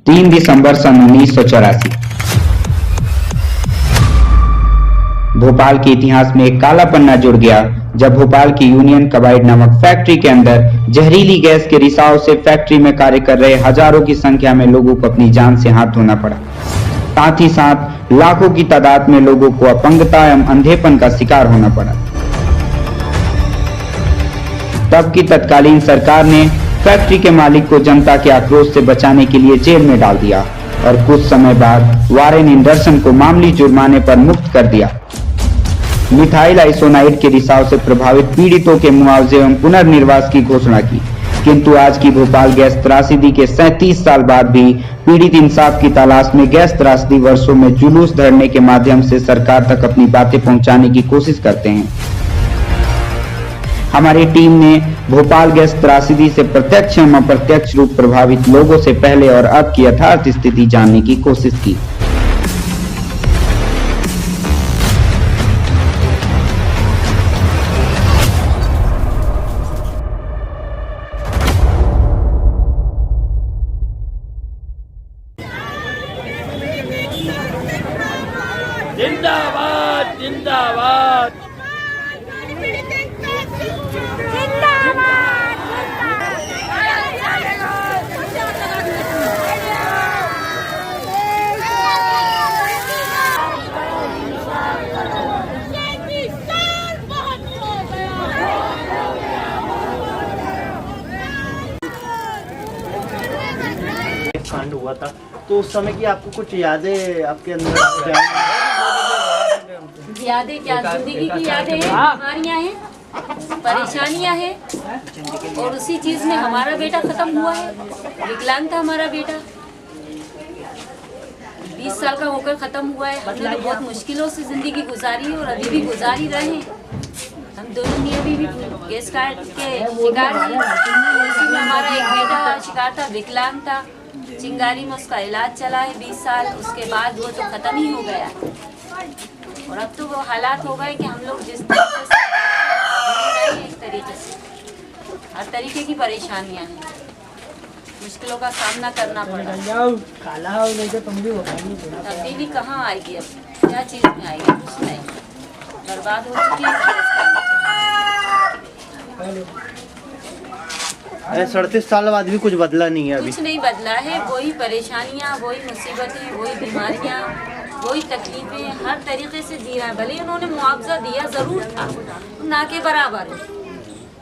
3 दिसंबर सन 1984। भोपाल के इतिहास में एक काला पन्ना जुड़ गया जब भोपाल की यूनियन कार्बाइड नामक फैक्ट्री के अंदर जहरीली गैस के रिसाव से फैक्ट्री में कार्य कर रहे हजारों की संख्या में लोगों को अपनी जान से हाथ धोना पड़ा। साथ ही साथ लाखों की तादाद में लोगों को अपंगता एवं अंधेपन का शिकार होना पड़ा। तब की तत्कालीन सरकार ने फैक्ट्री के मालिक को जनता के आक्रोश से बचाने के लिए जेल में डाल दिया और कुछ समय बाद वारेन एंडरसन को मामूली जुर्माने पर मुक्त कर दिया। मिथाइल आइसोनाइड के रिसाव से प्रभावित पीड़ितों के मुआवजे एवं पुनर्निर्वास की घोषणा की, किंतु आज की भोपाल गैस त्रासदी के 37 साल बाद भी पीड़ित इंसाफ की तलाश में गैस त्रासदी वर्षों में जुलूस धरने के माध्यम से सरकार तक अपनी बातें पहुंचाने की कोशिश करते हैं। हमारी टीम ने भोपाल गैस त्रासदी से प्रत्यक्ष एवं अप्रत्यक्ष रूप प्रभावित लोगों से पहले और अब की यथार्थ स्थिति जानने की कोशिश की। जिंदाबाद जिंदाबाद कांड हुआ था, तो उस समय की आपको कुछ यादें आपके अंदर यादें क्या, जिंदगी की यादें हैं, बीमारियां हैं, परेशानियां हैं, और उसी चीज में हमारा बेटा खत्म हुआ है। विकलांग था हमारा बेटा, 20 साल का होकर खत्म हुआ है। हमने तो बहुत मुश्किलों से जिंदगी गुजारी है और अभी भी गुजार ही रहे हैं। हम दोनों मियां बीवी गैस कार्ड के शिकार हैं। उसी में हमारा एक बेटा शिकार था, विकलांग था, चिंगारी में उसका इलाज चला है 20 साल। उसके बाद वो तो खत्म ही हो गया और अब तो वो हालात हो गए कि हम लोग जिस तरीके से एक तरीके से हर तरीके की परेशानियां हैं, मुश्किलों का सामना करना पड़ रहा है। तब्दीली कहाँ आएगी, अब क्या चीज़ में आएगी, कुछ नहीं, बर्बाद हो चुकी है। 37 साल बाद भी कुछ बदला नहीं है अभी। कुछ नहीं बदला है, वही परेशानियाँ, वही मुसीबतें, वही बीमारियाँ, वही तकलीफें, हर तरीके से जी रहा है। भले उन्होंने मुआवजा दिया ज़रूर था, ना के बराबर है।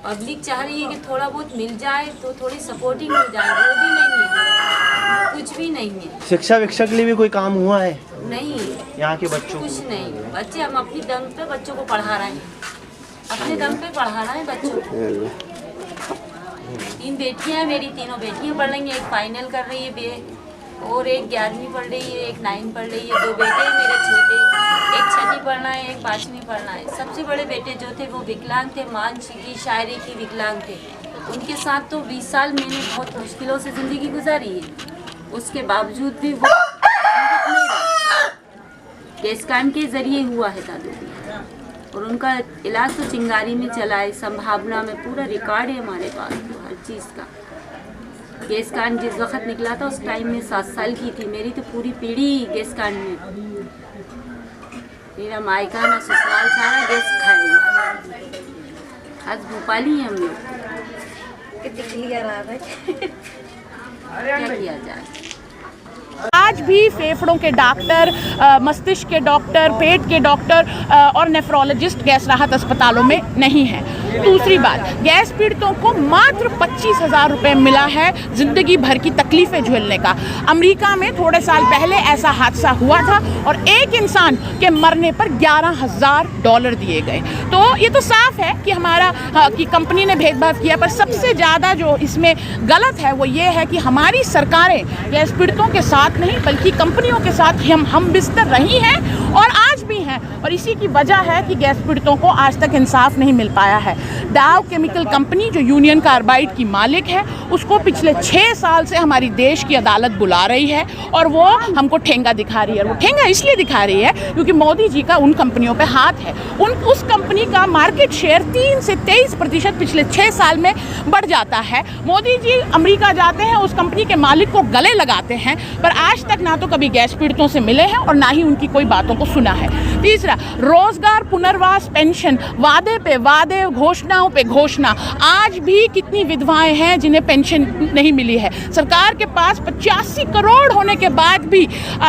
पब्लिक चाह रही है कि थोड़ा बहुत मिल जाए तो थोड़ी सपोर्टिंग मिल जाए, वो भी नहीं है, कुछ भी नहीं है। शिक्षा विक्षा के लिए भी कोई काम हुआ है? नहीं, यहाँ के बच्चों कुछ नहीं। बच्चे हम अपनी दम पे बच्चों को पढ़ा रहे हैं, अपने दम पे पढ़ा रहे हैं बच्चों को। 3 बेटियां हैं मेरी, तीनों बेटियां पढ़ रही हैं। एक फाइनल कर रही है और एक 11वीं पढ़ रही है, एक 9 पढ़ रही है। 2 बेटे हैं मेरे छोटे, एक 6वीं पढ़ना है, एक 5वीं पढ़ना है। सबसे बड़े बेटे जो थे वो विकलांग थे, मानसिकी शायरी की विकलांग थे। उनके साथ तो 20 साल मैंने बहुत मुश्किलों से ज़िंदगी गुजारी है, उसके बावजूद भी वो गैस कांड के ज़रिए हुआ है दादू, और उनका इलाज तो चिंगारी में चला है। संभावना में पूरा रिकॉर्ड है हमारे पास तो हर चीज़ का। गैस कांड जिस वक्त निकला था उस टाइम में 7 साल की थी। मेरी तो पूरी पीढ़ी गैस कांड में, मेरा मायका ना ससुराल सारा गैस खाया हुआ। आज भोपाली हैं हम लोग, क्या किया जाए। आज भी फेफड़ों के डॉक्टर, मस्तिष्क के डॉक्टर, पेट के डॉक्टर और नेफ्रोलॉजिस्ट गैस राहत अस्पतालों में नहीं है। दूसरी बात, गैस पीड़ितों को मात्र 25,000 रुपये मिला है जिंदगी भर की तकलीफें झेलने का। अमेरिका में थोड़े साल पहले ऐसा हादसा हुआ था और एक इंसान के मरने पर $11,000 दिए गए। तो ये तो साफ है कि कि कंपनी ने भेदभाव किया। पर सबसे ज़्यादा जो इसमें गलत है वो ये है कि हमारी सरकारें गैस पीड़ितों के साथ नहीं, बल्कि कंपनियों के साथ हम बिस्तर रही हैं और आज भी हैं। और इसी की वजह है कि गैस पीड़ितों को आज तक इंसाफ नहीं मिल पाया है। डाव केमिकल कंपनी जो यूनियन कार्बाइड की मालिक है, उसको पिछले 6 साल से हमारी देश की अदालत बुला रही है और वो हमको ठेंगा दिखा रही है। वो ठेंगा इसलिए दिखा रही है क्योंकि मोदी जी का उन कंपनियों पे हाथ है। उस कंपनी का मार्केट शेयर 3 से 23% पिछले 6 साल में बढ़ जाता है। मोदी जी अमेरिका जाते हैं, उस कंपनी के मालिक को गले लगाते हैं, पर आज तक ना तो कभी गैस पीड़ितों से मिले हैं और ना ही उनकी कोई बातों को सुना है। तीसरा, रोजगार पुनर्वास पेंशन, वादे पे वादे, घोषणाओं पे घोषणा। आज भी कितनी विधवाएं हैं जिन्हें पेंशन नहीं मिली है। सरकार के पास 85 करोड़ होने के बाद भी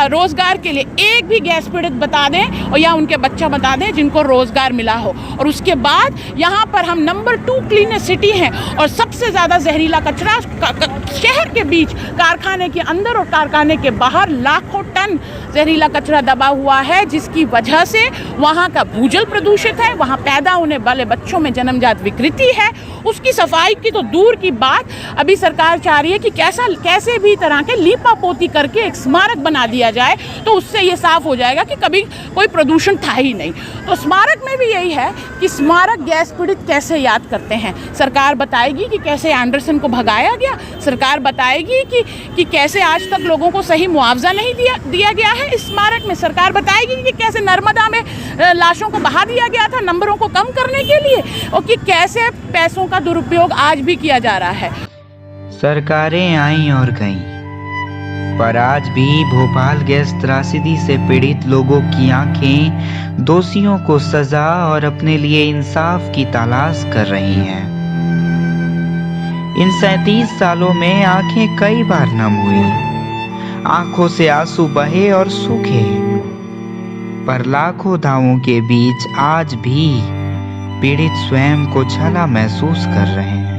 रोजगार के लिए एक भी गैस पीड़ित बता दें और या उनके बच्चा बता दें जिनको रोजगार मिला हो। और उसके बाद यहाँ पर हम नंबर 2 क्लीनेस्ट सिटी हैं और सबसे ज़्यादा जहरीला कचरा शहर के बीच, कारखाने के अंदर और कारखाने के बाहर लाखों टन जहरीला कचरा दबा हुआ है, जिसकी वजह से वहाँ का भूजल प्रदूषित है, वहाँ पैदा होने वाले बच्चों में जन्मजात विकृति है। उसकी सफाई की तो दूर की बात, अभी सरकार चाह रही है कि कैसे भी तरह के लीपापोती करके एक स्मारक बना दिया जाए, तो उससे ये साफ हो जाएगा कि कभी कोई प्रदूषण था ही नहीं। तो स्मारक में भी यही है कि स्मारक गैस पीड़ित कैसे याद करते हैं। सरकार बताएगी कि कैसे एंडरसन को भगाया गया, सरकार बताएगी कि कैसे आज तक लोगों को सही मुआवजा नहीं दिया गया है इस स्मारक में। सरकार बताएगी कि कैसे नर्मदा में लाशों को बहा दिया गया था नंबरों को कम करने के लिए, और कि कैसे पैसों का दुरुपयोग आज भी किया जा रहा है। सरकारें आईं और गईं, पर आज भी भोपाल गैस त्रासदी से पीड़ित लोगों की आंखें दोषियों को सजा और अपने लिए इंसाफ की तलाश कर रही हैं। इन 37 सालों में आंखें कई बार नम हुई, आंखों से आंसू बहे और सूखे, पर लाखों दावों के बीच आज भी पीड़ित स्वयं को छला महसूस कर रहे हैं।